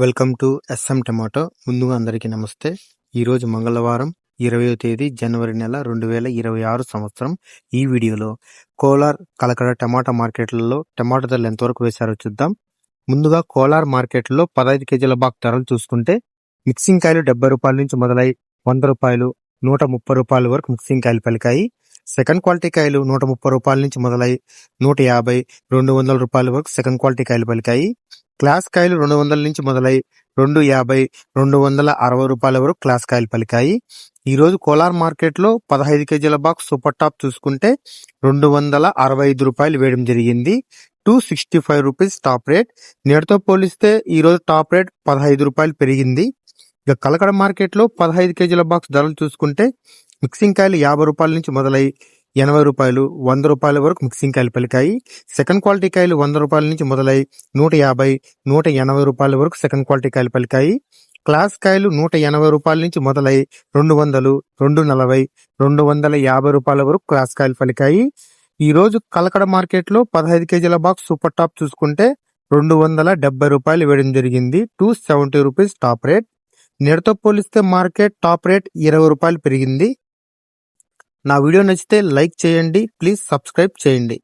Welcome to S M tomato. ముందుగా అందరికీ నమస్తే. ఈరోజు మంగళవారం 20వ తేదీ జనవరి నెల 2026 సంవత్సరం. ఈ వీడియోలో కోలార్ కలకడ టమాటా మార్కెట్లలో టమాటా ధరలు ఎంతవరకు వేశారో చూద్దాం. ముందుగా కోలార్ మార్కెట్లో 15 కేజీల బాక్స్ ధరలు చూసుకుంటే మిక్సింగ్ కాయలు 70 రూపాయల నుంచి మొదలై 100 రూపాయలు 130 రూపాయల వరకు మిక్సింగ్ కాయలు పలికాయి. సెకండ్ క్వాలిటీ కాయలు 130 రూపాయల నుంచి మొదలై 150 200 రూపాయల వరకు సెకండ్ క్వాలిటీ కాయలు పలికాయి. క్లాస్ కాయలు 200 నుంచి మొదలై 250 260 రూపాయల వరకు క్లాస్ కాయలు పలికాయి. ఈరోజు కోలార్ మార్కెట్లో 15 కేజీల బాక్స్ సూపర్ టాప్ చూసుకుంటే 265 రూపాయలు వేయడం జరిగింది. 265 రూపీస్ టాప్ రేట్. నేటితో పోలిస్తే ఈరోజు టాప్ రేట్ 15 రూపాయలు పెరిగింది. ఇక కలకడ మార్కెట్లో 15 కేజీల బాక్స్ ధరలు చూసుకుంటే మిక్సింగ్ కాయలు 50 రూపాయల నుంచి మొదలై 80 రూపాయలు 100 రూపాయల వరకు మిక్సింగ్ కాయలు పలికాయి. సెకండ్ క్వాలిటీ కాయలు 100 రూపాయల నుంచి మొదలై 150 180 రూపాయల వరకు సెకండ్ క్వాలిటీ కాయలు పలికాయి. క్లాస్ కాయలు 180 రూపాయల నుంచి మొదలై 200 240 250 రూపాయల వరకు క్లాస్ కాయలు పలికాయి. ఈ రోజు కలకడ మార్కెట్లో 15 కేజీల బాక్స్ సూపర్ టాప్ చూసుకుంటే 270 రూపాయలు వేయడం జరిగింది. 270 రూపీస్ టాప్ రేట్. నేటితో పోలిస్తే మార్కెట్ టాప్ రేట్ 20 రూపాయలు పెరిగింది. నా వీడియో నచ్చితే లైక్ చేయండి. ప్లీజ్ సబ్స్క్రైబ్ చేయండి.